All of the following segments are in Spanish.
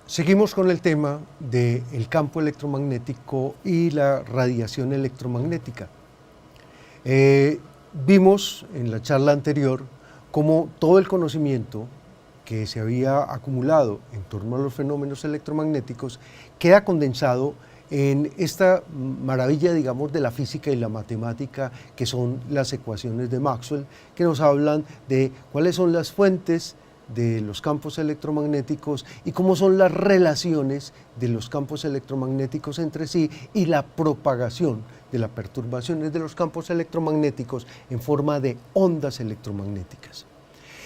Seguimos con el tema del campo electromagnético y la radiación electromagnética. Vimos en la charla anterior cómo todo el conocimiento que se había acumulado en torno a los fenómenos electromagnéticos queda condensado en esta maravilla, digamos, de la física y la matemática, que son las ecuaciones de Maxwell, que nos hablan de cuáles son las fuentes de los campos electromagnéticos y cómo son las relaciones de los campos electromagnéticos entre sí y la propagación de las perturbaciones de los campos electromagnéticos en forma de ondas electromagnéticas.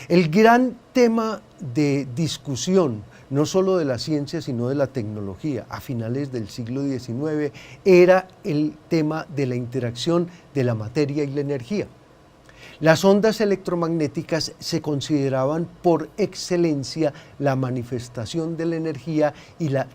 El gran tema de discusión, no solo de la ciencia, sino de la tecnología, a finales del siglo XIX, era el tema de la interacción de la materia y la energía. Las ondas electromagnéticas se consideraban por excelencia la manifestación de la energía y la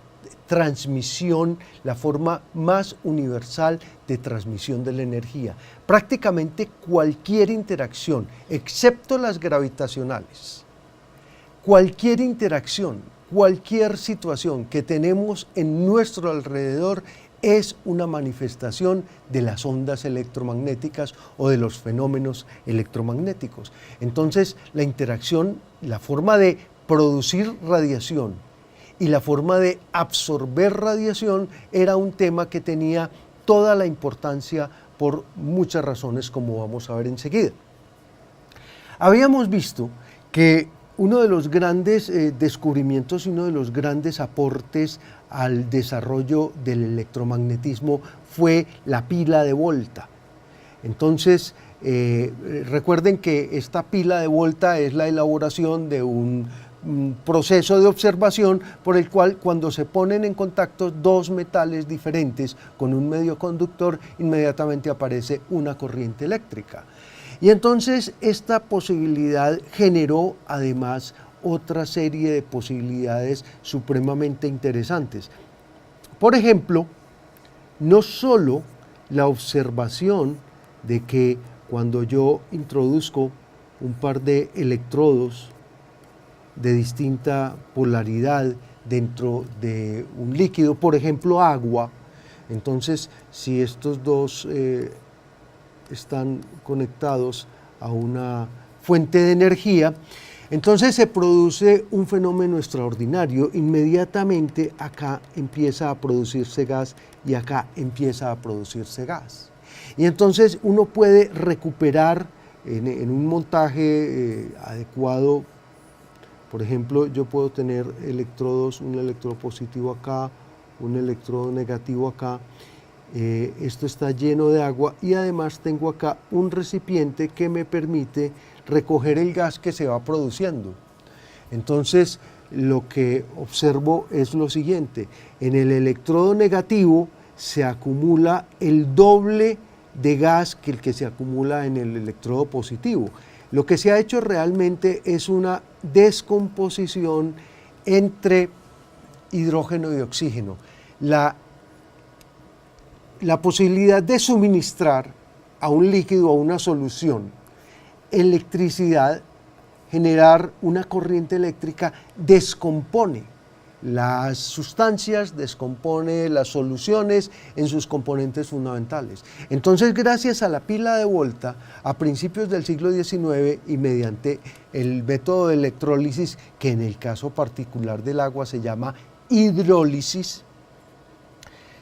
transmisión, la forma más universal de transmisión de la energía. Prácticamente cualquier interacción, excepto las gravitacionales, cualquier interacción, cualquier situación que tenemos en nuestro alrededor es una manifestación de las ondas electromagnéticas o de los fenómenos electromagnéticos. Entonces, la interacción, la forma de producir radiación y la forma de absorber radiación era un tema que tenía toda la importancia por muchas razones, como vamos a ver enseguida. Habíamos visto que uno de los grandes descubrimientos y uno de los grandes aportes al desarrollo del electromagnetismo fue la pila de Volta. Entonces, recuerden que esta pila de Volta es la elaboración de un proceso de observación por el cual, cuando se ponen en contacto dos metales diferentes con un medio conductor, inmediatamente aparece una corriente eléctrica. Y entonces esta posibilidad generó además otra serie de posibilidades supremamente interesantes. Por ejemplo, no solo la observación de que cuando yo introduzco un par de electrodos de distinta polaridad dentro de un líquido, por ejemplo agua, entonces si estos dos están conectados a una fuente de energía, entonces se produce un fenómeno extraordinario. Inmediatamente acá empieza a producirse gas y acá empieza a producirse gas. Y entonces uno puede recuperar en un montaje adecuado. Por ejemplo, yo puedo tener electrodos, un electrodo positivo acá, un electrodo negativo acá. Esto está lleno de agua y además tengo acá un recipiente que me permite recoger el gas que se va produciendo. Entonces, lo que observo es lo siguiente: en el electrodo negativo se acumula el doble de gas que el que se acumula en el electrodo positivo. Lo que se ha hecho realmente es una descomposición entre hidrógeno y oxígeno. La posibilidad de suministrar a un líquido, a una solución, electricidad, generar una corriente eléctrica, descompone las sustancias, descompone las soluciones en sus componentes fundamentales. Entonces, gracias a la pila de Volta, a principios del siglo XIX y mediante el método de electrólisis, que en el caso particular del agua se llama hidrólisis,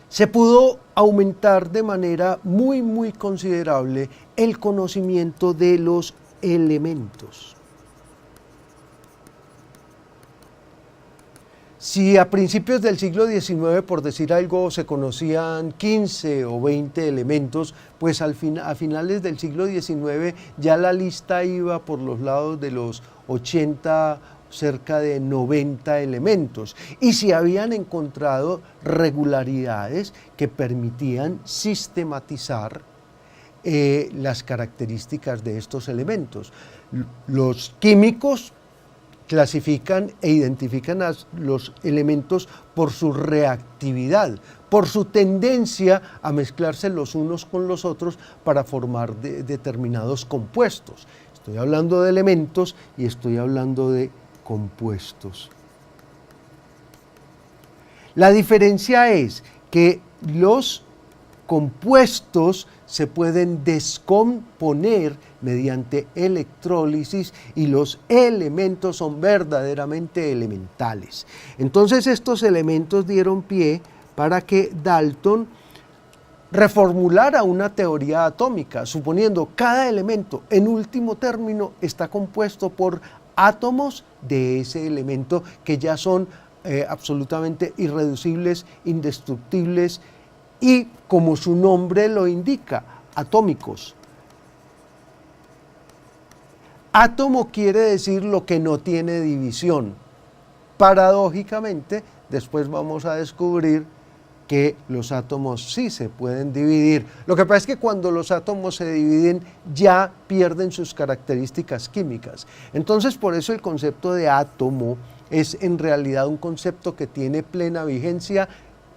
se pudo aumentar de manera muy considerable el conocimiento de los elementos. Si a principios del siglo XIX, por decir algo, se conocían 15 o 20 elementos, pues a finales del siglo XIX ya la lista iba por los lados de los 80, cerca de 90 elementos, y se habían encontrado regularidades que permitían sistematizar las características de estos elementos. Los químicos clasifican e identifican a los elementos por su reactividad, por su tendencia a mezclarse los unos con los otros para formar determinados compuestos. Estoy hablando de elementos y estoy hablando de compuestos. La diferencia es que los compuestos se pueden descomponer mediante electrólisis y los elementos son verdaderamente elementales. Entonces estos elementos dieron pie para que Dalton reformulara una teoría atómica, suponiendo cada elemento en último término está compuesto por átomos de ese elemento que ya son absolutamente irreducibles, indestructibles y, como su nombre lo indica, atómicos. Átomo quiere decir lo que no tiene división. Paradójicamente, después vamos a descubrir que los átomos sí se pueden dividir. Lo que pasa es que cuando los átomos se dividen ya pierden sus características químicas. Entonces, por eso el concepto de átomo es en realidad un concepto que tiene plena vigencia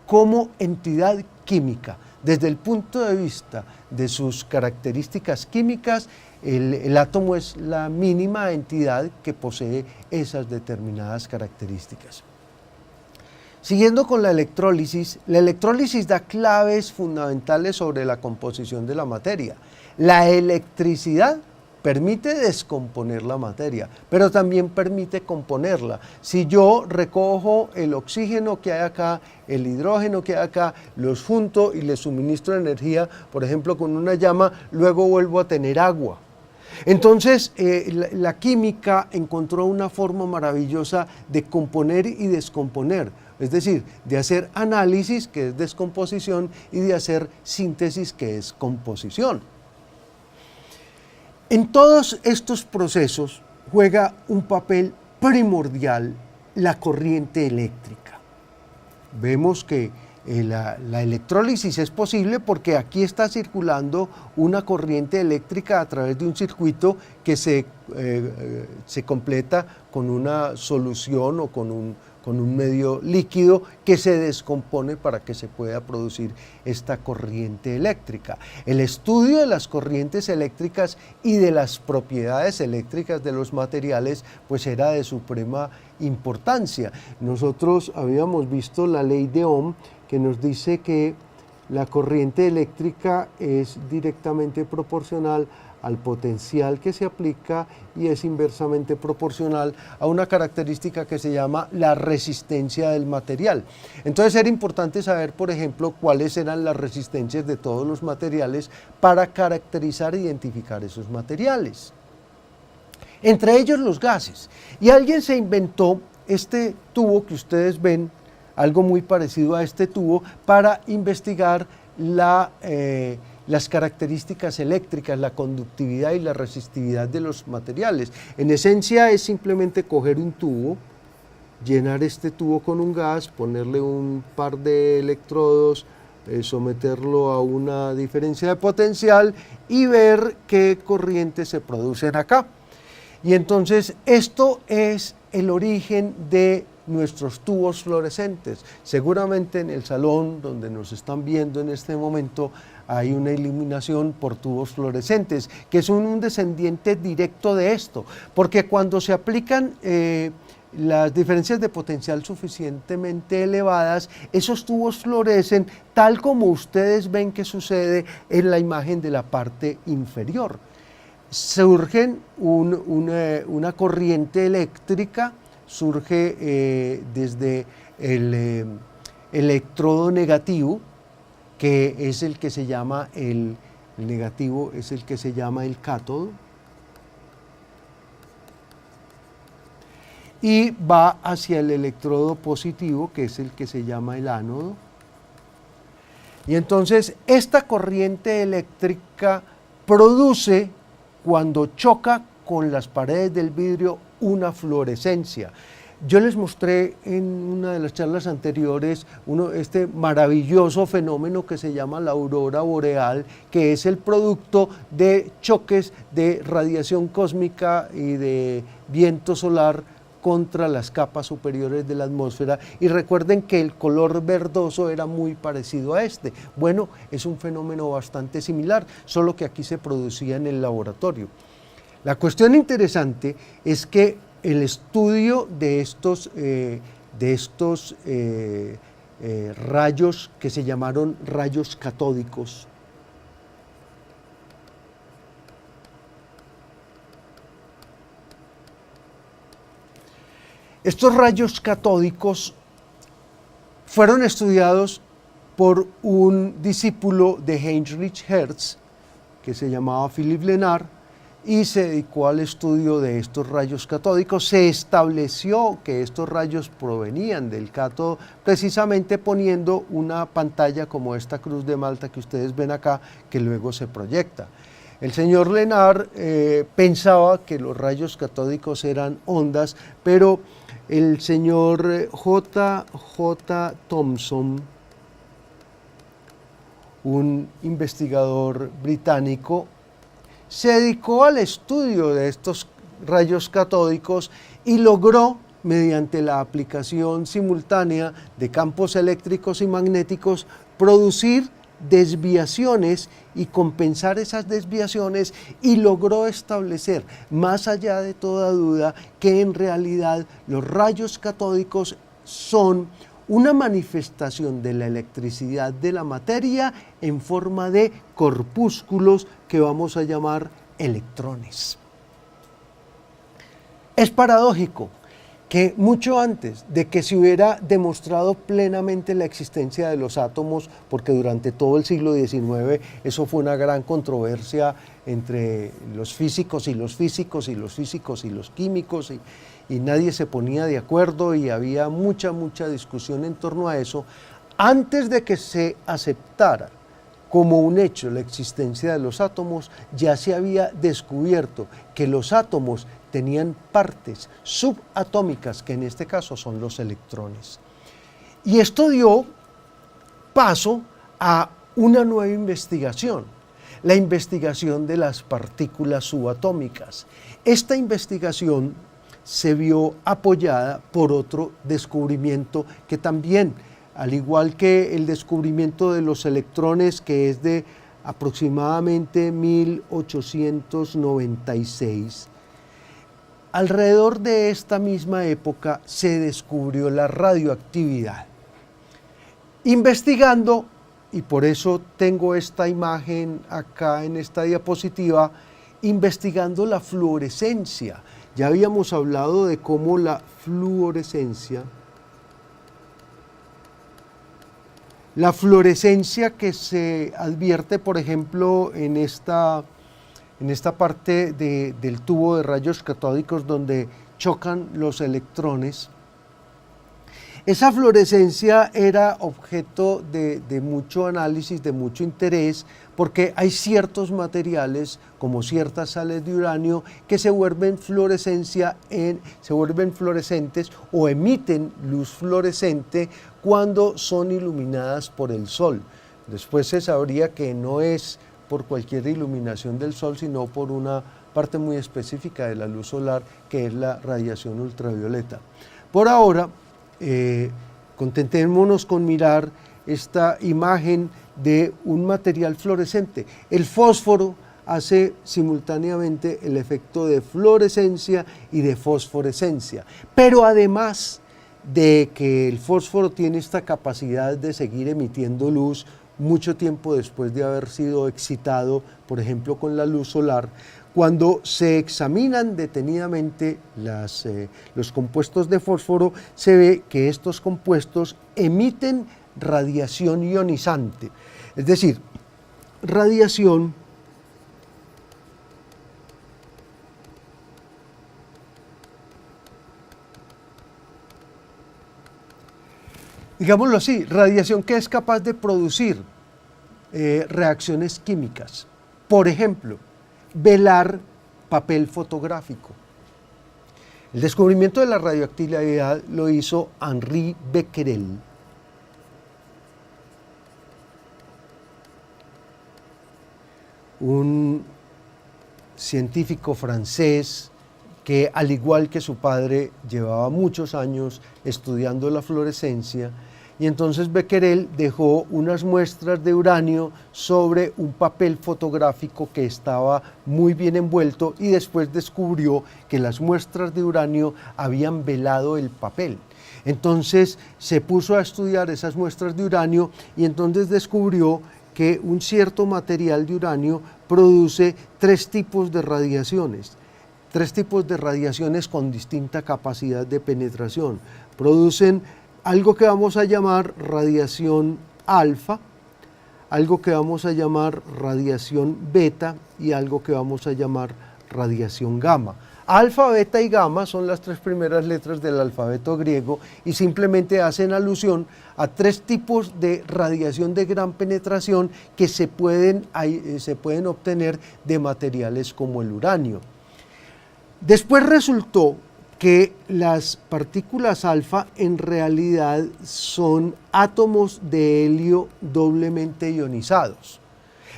como entidad química. Desde el punto de vista de sus características químicas, el átomo es la mínima entidad que posee esas determinadas características. Siguiendo con la electrólisis da claves fundamentales sobre la composición de la materia. La electricidad permite descomponer la materia, pero también permite componerla. Si yo recojo el oxígeno que hay acá, el hidrógeno que hay acá, los junto y les suministro energía, por ejemplo con una llama, luego vuelvo a tener agua. Entonces, la química encontró una forma maravillosa de componer y descomponer, es decir, de hacer análisis, que es descomposición, y de hacer síntesis, que es composición. En todos estos procesos juega un papel primordial la corriente eléctrica. Vemos que la electrólisis es posible porque aquí está circulando una corriente eléctrica a través de un circuito que se completa con una solución o con un medio líquido que se descompone para que se pueda producir esta corriente eléctrica. El estudio de las corrientes eléctricas y de las propiedades eléctricas de los materiales pues era de suprema importancia. Nosotros habíamos visto la ley de Ohm, que nos dice que la corriente eléctrica es directamente proporcional al potencial que se aplica y es inversamente proporcional a una característica que se llama la resistencia del material. Entonces era importante saber, por ejemplo, cuáles eran las resistencias de todos los materiales para caracterizar e identificar esos materiales. Entre ellos los gases. Y alguien se inventó este tubo que ustedes ven, algo muy parecido a este tubo, para investigar las características eléctricas, la conductividad y la resistividad de los materiales. En esencia es simplemente coger un tubo, llenar este tubo con un gas, ponerle un par de electrodos, someterlo a una diferencia de potencial y ver qué corrientes se producen acá. Y entonces esto es el origen de nuestros tubos fluorescentes. Seguramente en el salón donde nos están viendo en este momento hay una iluminación por tubos fluorescentes, que son un descendiente directo de esto, porque cuando se aplican las diferencias de potencial suficientemente elevadas, esos tubos fluorescen tal como ustedes ven que sucede en la imagen de la parte inferior. Surgen una corriente eléctrica, surge desde el electrodo negativo, que es el que se llama el negativo, es el que se llama el cátodo, y va hacia el electrodo positivo, que es el que se llama el ánodo. Y entonces esta corriente eléctrica produce, cuando choca con las paredes del vidrio, una fluorescencia. Yo les mostré en una de las charlas anteriores este maravilloso fenómeno que se llama la aurora boreal, que es el producto de choques de radiación cósmica y de viento solar contra las capas superiores de la atmósfera, y recuerden que el color verdoso era muy parecido a este. Bueno, es un fenómeno bastante similar, solo que aquí se producía en el laboratorio. La cuestión interesante es que el estudio de estos rayos que se llamaron rayos catódicos. Estos rayos catódicos fueron estudiados por un discípulo de Heinrich Hertz, que se llamaba Philippe Lenard, y se dedicó al estudio de estos rayos catódicos. Se estableció que estos rayos provenían del cátodo, precisamente poniendo una pantalla como esta cruz de Malta que ustedes ven acá, que luego se proyecta. El señor Lenard pensaba que los rayos catódicos eran ondas, pero el señor J. Thomson, un investigador británico, se dedicó al estudio de estos rayos catódicos y logró, mediante la aplicación simultánea de campos eléctricos y magnéticos, producir desviaciones y compensar esas desviaciones, y logró establecer, más allá de toda duda, que en realidad los rayos catódicos son una manifestación de la electricidad de la materia en forma de corpúsculos que vamos a llamar electrones. Es paradójico que mucho antes de que se hubiera demostrado plenamente la existencia de los átomos, porque durante todo el siglo XIX eso fue una gran controversia entre los físicos y los físicos y los físicos y los químicos, y nadie se ponía de acuerdo y había mucha discusión en torno a eso, antes de que se aceptara como un hecho la existencia de los átomos, ya se había descubierto que los átomos tenían partes subatómicas, que en este caso son los electrones. Y esto dio paso a una nueva investigación, la investigación de las partículas subatómicas. Esta investigación se vio apoyada por otro descubrimiento que también, al igual que el descubrimiento de los electrones, que es de aproximadamente 1896, alrededor de esta misma época se descubrió la radioactividad. Investigando, y por eso tengo esta imagen acá en esta diapositiva, investigando la fluorescencia. Ya habíamos hablado de cómo la fluorescencia que se advierte, por ejemplo, en esta parte del tubo de rayos catódicos donde chocan los electrones, esa fluorescencia era objeto de mucho análisis, de mucho interés, porque hay ciertos materiales, como ciertas sales de uranio, que se vuelven fluorescentes o emiten luz fluorescente cuando son iluminadas por el sol. Después se sabría que no es por cualquier iluminación del sol, sino por una parte muy específica de la luz solar, que es la radiación ultravioleta. Por ahora, contentémonos con mirar esta imagen de un material fluorescente. El fósforo hace simultáneamente el efecto de fluorescencia y de fosforescencia, pero además de que el fósforo tiene esta capacidad de seguir emitiendo luz mucho tiempo después de haber sido excitado, por ejemplo, con la luz solar, cuando se examinan detenidamente los compuestos de fósforo, se ve que estos compuestos emiten radiación ionizante, es decir, radiación digámoslo así, radiación que es capaz de producir reacciones químicas. Por ejemplo, velar papel fotográfico. El descubrimiento de la radioactividad lo hizo Henri Becquerel. Un científico francés que, al igual que su padre, llevaba muchos años estudiando la fluorescencia, y entonces Becquerel dejó unas muestras de uranio sobre un papel fotográfico que estaba muy bien envuelto y después descubrió que las muestras de uranio habían velado el papel. Entonces se puso a estudiar esas muestras de uranio y entonces descubrió que un cierto material de uranio produce tres tipos de radiaciones con distinta capacidad de penetración. Producen algo que vamos a llamar radiación alfa, algo que vamos a llamar radiación beta y algo que vamos a llamar radiación gamma. Alfa, beta y gamma son las tres primeras letras del alfabeto griego y simplemente hacen alusión a tres tipos de radiación de gran penetración que se pueden obtener de materiales como el uranio. Después resultó que las partículas alfa en realidad son átomos de helio doblemente ionizados.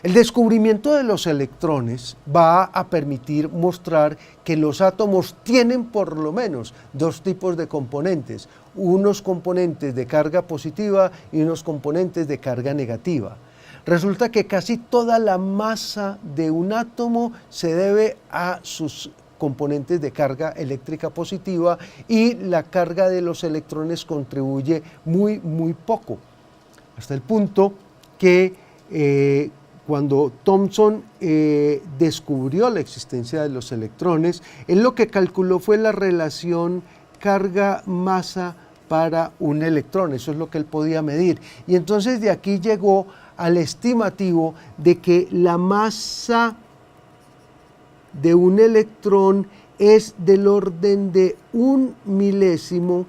El descubrimiento de los electrones va a permitir mostrar que los átomos tienen por lo menos dos tipos de componentes, unos componentes de carga positiva y unos componentes de carga negativa. Resulta que casi toda la masa de un átomo se debe a sus componentes de carga eléctrica positiva y la carga de los electrones contribuye muy poco, hasta el punto que cuando Thomson descubrió la existencia de los electrones, él lo que calculó fue la relación carga-masa para un electrón, eso es lo que él podía medir. Y entonces de aquí llegó al estimativo de que la masa de un electrón es del orden de 1 milésimo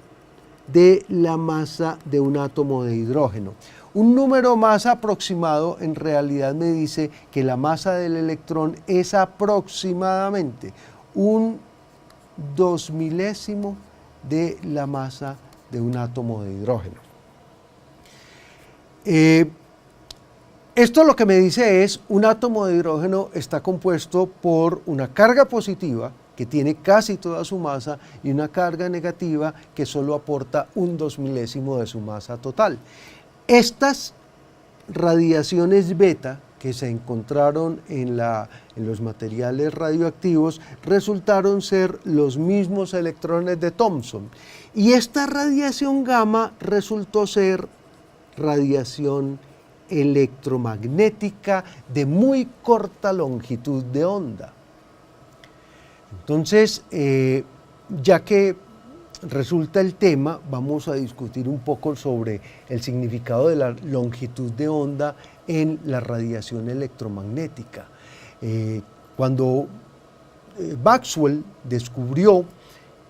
de la masa de un átomo de hidrógeno. Un número más aproximado en realidad me dice que la masa del electrón es aproximadamente un 2 milésimo de la masa de un átomo de hidrógeno. Esto lo que me dice es, un átomo de hidrógeno está compuesto por una carga positiva, que tiene casi toda su masa, y una carga negativa que solo aporta un 2 milésimo de su masa total. Estas radiaciones beta que se encontraron en los materiales radioactivos resultaron ser los mismos electrones de Thomson. Y esta radiación gamma resultó ser radiación electromagnética de muy corta longitud de onda. Entonces, ya que resulta el tema, vamos a discutir un poco sobre el significado de la longitud de onda en la radiación electromagnética. Cuando Maxwell descubrió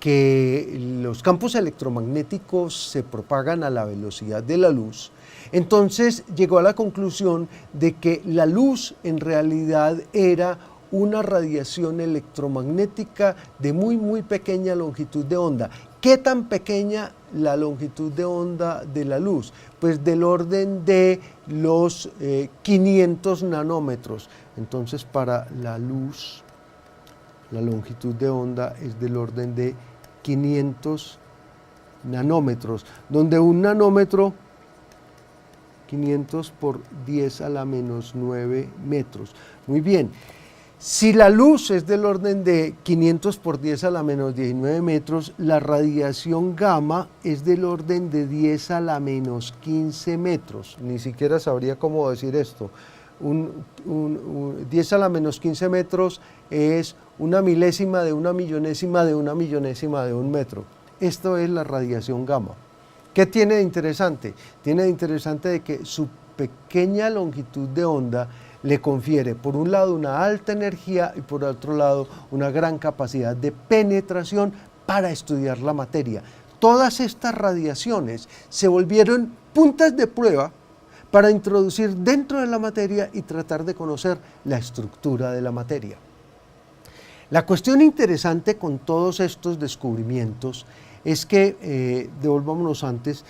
que los campos electromagnéticos se propagan a la velocidad de la luz, entonces llegó a la conclusión de que la luz en realidad era una radiación electromagnética de muy pequeña longitud de onda. ¿Qué tan pequeña la longitud de onda de la luz? Pues del orden de los 500 nanómetros. Entonces para la luz, la longitud de onda es del orden de 500 nanómetros, donde un nanómetro, 500 por 10 a la menos 9 metros. Muy bien. Si la luz es del orden de 500 por 10 a la menos 19 metros, la radiación gamma es del orden de 10 a la menos 15 metros. Ni siquiera sabría cómo decir esto. 10 a la menos 15 metros es una milésima de una millonésima de una millonésima de un metro. Esto es la radiación gamma. ¿Qué tiene de interesante? Tiene de interesante de que su pequeña longitud de onda le confiere por un lado una alta energía y por otro lado una gran capacidad de penetración para estudiar la materia. Todas estas radiaciones se volvieron puntas de prueba para introducir dentro de la materia y tratar de conocer la estructura de la materia. La cuestión interesante con todos estos descubrimientos es que, devolvámonos antes,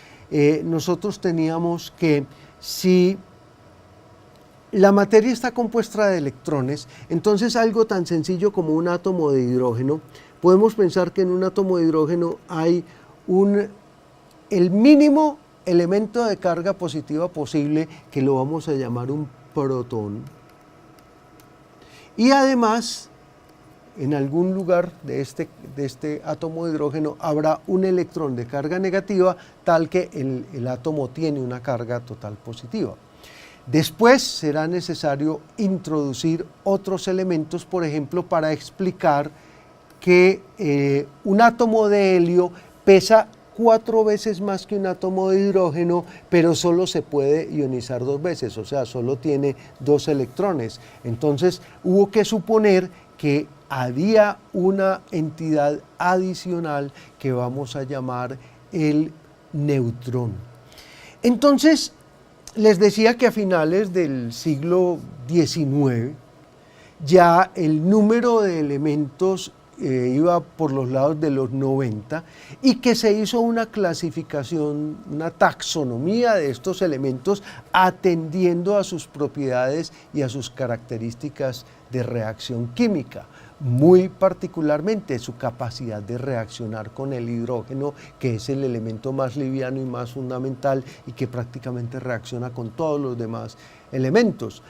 nosotros teníamos que si la materia está compuesta de electrones, entonces algo tan sencillo como un átomo de hidrógeno, podemos pensar que en un átomo de hidrógeno hay el mínimo elemento de carga positiva posible, que lo vamos a llamar un protón. Y además, en algún lugar de este átomo de hidrógeno habrá un electrón de carga negativa, tal que el átomo tiene una carga total positiva. Después será necesario introducir otros elementos, por ejemplo, para explicar que un átomo de helio pesa 4 veces más que un átomo de hidrógeno, pero solo se puede ionizar 2 veces, o sea, solo tiene 2 electrones. Entonces hubo que suponer que había una entidad adicional que vamos a llamar el neutrón. Entonces, les decía que a finales del siglo XIX ya el número de elementos iba por los lados de los 90 y que se hizo una clasificación, una taxonomía de estos elementos atendiendo a sus propiedades y a sus características de reacción química, muy particularmente su capacidad de reaccionar con el hidrógeno, que es el elemento más liviano y más fundamental y que prácticamente reacciona con todos los demás elementos.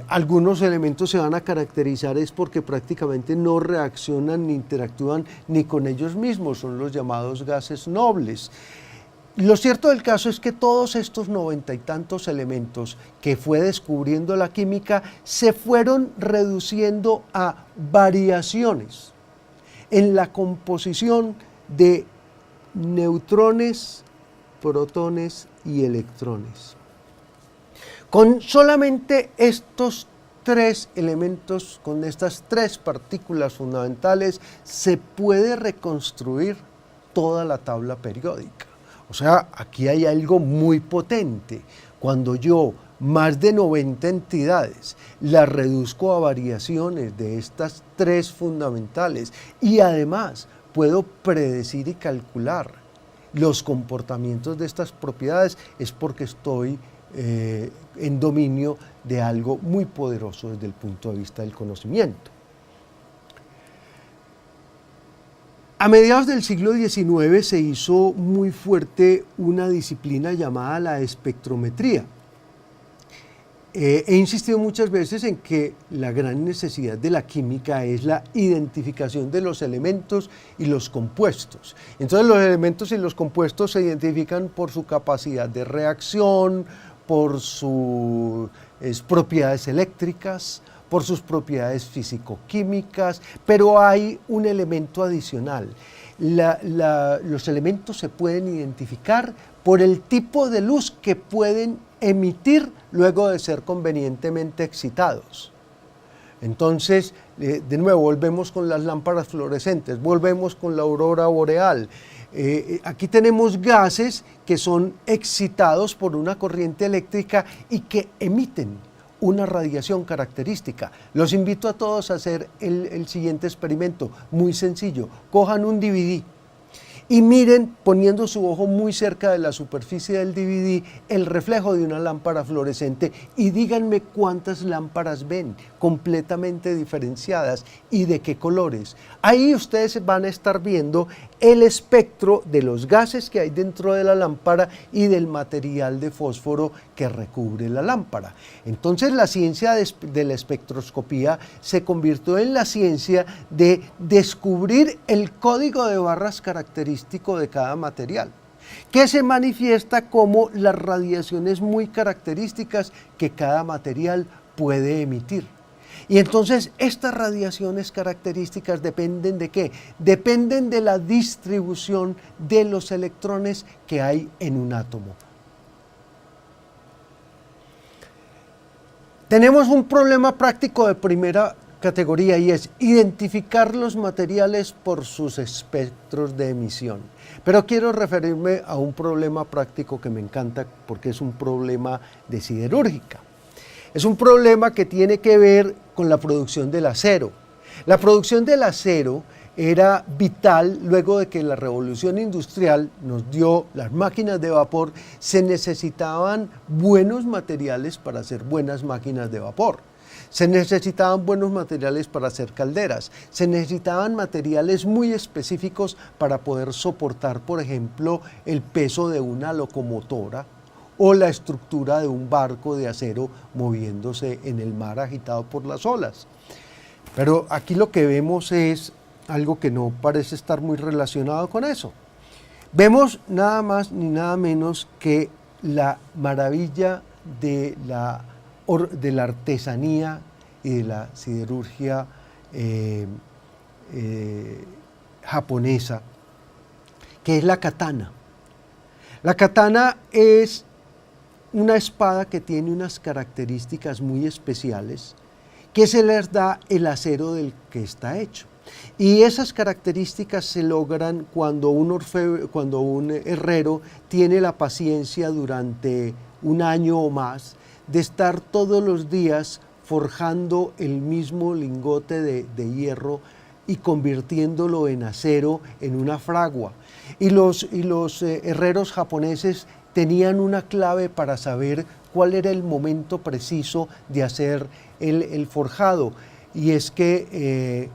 Algunos elementos se van a caracterizar es porque prácticamente no reaccionan ni interactúan ni con ellos mismos, son los llamados gases nobles. Lo cierto del caso es que todos estos 90 y tantos elementos que fue descubriendo la química se fueron reduciendo a variaciones en la composición de neutrones, protones y electrones. Con solamente estos 3 elementos, con estas 3 partículas fundamentales, se puede reconstruir toda la tabla periódica. O sea, aquí hay algo muy potente. Cuando yo más de 90 entidades las reduzco a variaciones de estas 3 fundamentales y además puedo predecir y calcular los comportamientos de estas propiedades, es porque estoy en dominio de algo muy poderoso desde el punto de vista del conocimiento. A mediados del siglo XIX se hizo muy fuerte una disciplina llamada la espectrometría. He insistido muchas veces en que la gran necesidad de la química es la identificación de los elementos y los compuestos. Entonces los elementos y los compuestos se identifican por su capacidad de reacción, por sus propiedades eléctricas, por sus propiedades físico-químicas, pero hay un elemento adicional. Los elementos se pueden identificar por el tipo de luz que pueden emitir luego de ser convenientemente excitados. Entonces, de nuevo, volvemos con las lámparas fluorescentes, volvemos con la aurora boreal. Aquí tenemos gases que son excitados por una corriente eléctrica y que emiten una radiación característica. Los invito a todos a hacer el siguiente experimento, muy sencillo. Cojan un DVD y miren, poniendo su ojo muy cerca de la superficie del DVD, el reflejo de una lámpara fluorescente y díganme cuántas lámparas ven, completamente diferenciadas y de qué colores. Ahí ustedes van a estar viendo el espectro de los gases que hay dentro de la lámpara y del material de fósforo que recubre la lámpara. Entonces la ciencia de la espectroscopía se convirtió en la ciencia de descubrir el código de barras característico de cada material, que se manifiesta como las radiaciones muy características que cada material puede emitir. Y entonces estas radiaciones características dependen ¿de qué? Dependen de la distribución de los electrones que hay en un átomo. Tenemos un problema práctico de primera categoría y es identificar los materiales por sus espectros de emisión. Pero quiero referirme a un problema práctico que me encanta porque es un problema de siderúrgica. Es un problema que tiene que ver con la producción del acero. La producción del acero era vital luego de que la revolución industrial nos dio las máquinas de vapor. Se necesitaban buenos materiales para hacer buenas máquinas de vapor. Se necesitaban buenos materiales para hacer calderas, se necesitaban materiales muy específicos para poder soportar, por ejemplo, el peso de una locomotora o la estructura de un barco de acero moviéndose en el mar agitado por las olas. Pero aquí lo que vemos es algo que no parece estar muy relacionado con eso. Vemos nada más ni nada menos que la maravilla de la artesanía y de la siderurgia japonesa, que es la katana. La katana es una espada que tiene unas características muy especiales que se les da el acero del que está hecho. Y esas características se logran cuando un herrero tiene la paciencia durante un año o más de estar todos los días forjando el mismo lingote de hierro y convirtiéndolo en acero en una fragua. Y los herreros japoneses tenían una clave para saber cuál era el momento preciso de hacer el forjado, y es que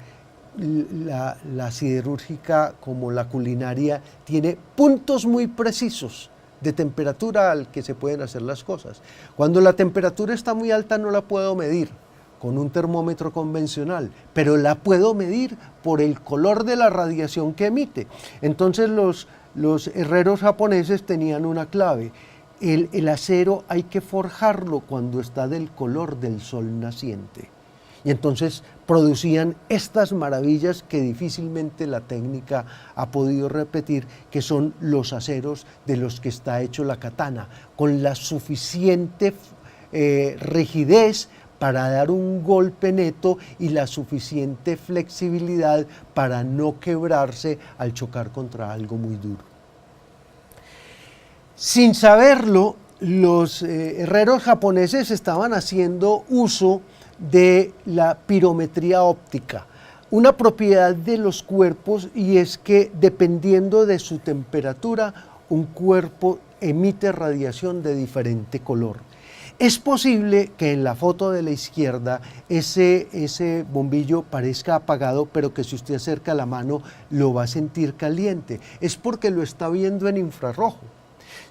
la siderúrgica, como la culinaria, tiene puntos muy precisos de temperatura al que se pueden hacer las cosas. Cuando la temperatura está muy alta no la puedo medir con un termómetro convencional, pero la puedo medir por el color de la radiación que emite. Entonces los herreros japoneses tenían una clave: el acero hay que forjarlo cuando está del color del sol naciente. Y entonces producían estas maravillas que difícilmente la técnica ha podido repetir, que son los aceros de los que está hecho la katana, con la suficiente rigidez para dar un golpe neto y la suficiente flexibilidad para no quebrarse al chocar contra algo muy duro. Sin saberlo, los herreros japoneses estaban haciendo uso de la pirometría óptica, una propiedad de los cuerpos, y es que dependiendo de su temperatura, un cuerpo emite radiación de diferente color. Es posible que en la foto de la izquierda ese bombillo parezca apagado, pero que si usted acerca la mano lo va a sentir caliente. Es porque lo está viendo en infrarrojo.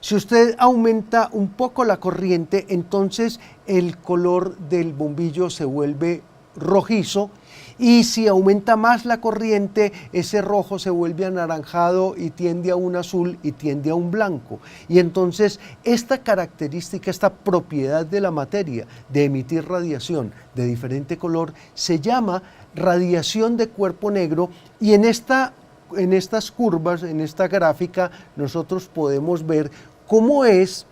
Si usted aumenta un poco la corriente, entonces el color del bombillo se vuelve rojizo, y si aumenta más la corriente, ese rojo se vuelve anaranjado y tiende a un azul y tiende a un blanco. Y entonces esta característica, esta propiedad de la materia de emitir radiación de diferente color, se llama radiación de cuerpo negro, y en estas curvas, en esta gráfica, nosotros podemos ver cómo es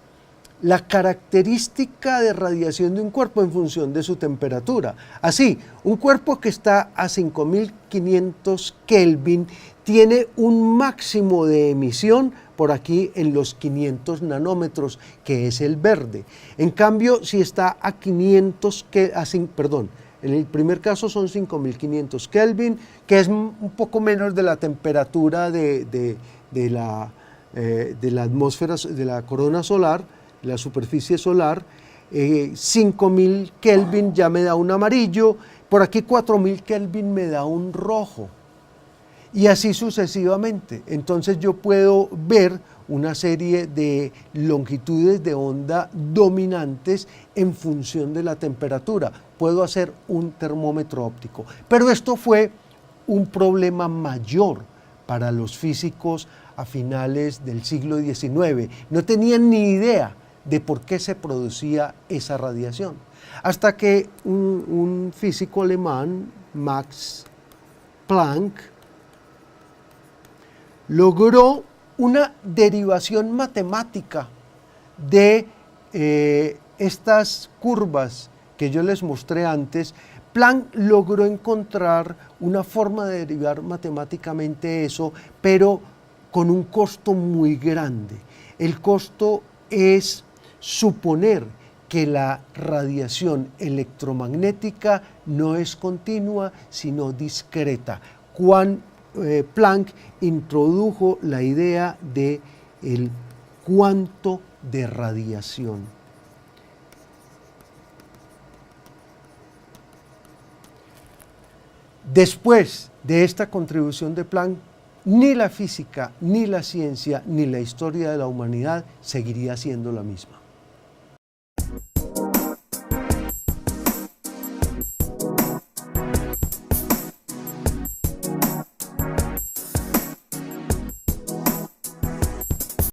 la característica de radiación de un cuerpo en función de su temperatura. Así, un cuerpo que está a 5500 Kelvin tiene un máximo de emisión por aquí en los 500 nanómetros, que es el verde. En cambio, si está a 500 en el primer caso son 5500 Kelvin, que es un poco menos de la temperatura de la atmósfera, de la corona solar, la superficie solar. 5000 Kelvin ya me da un amarillo, por aquí 4000 Kelvin me da un rojo, y así sucesivamente. Entonces yo puedo ver una serie de longitudes de onda dominantes en función de la temperatura. Puedo hacer un termómetro óptico. Pero esto fue un problema mayor para los físicos a finales del siglo XIX. No tenían ni idea de por qué se producía esa radiación. Hasta que un físico alemán, Max Planck, logró una derivación matemática de estas curvas que yo les mostré antes. Planck logró encontrar una forma de derivar matemáticamente eso, pero con un costo muy grande. El costo es suponer que la radiación electromagnética no es continua, sino discreta. Planck introdujo la idea del cuanto de radiación. Después de esta contribución de Planck, ni la física, ni la ciencia, ni la historia de la humanidad seguiría siendo la misma.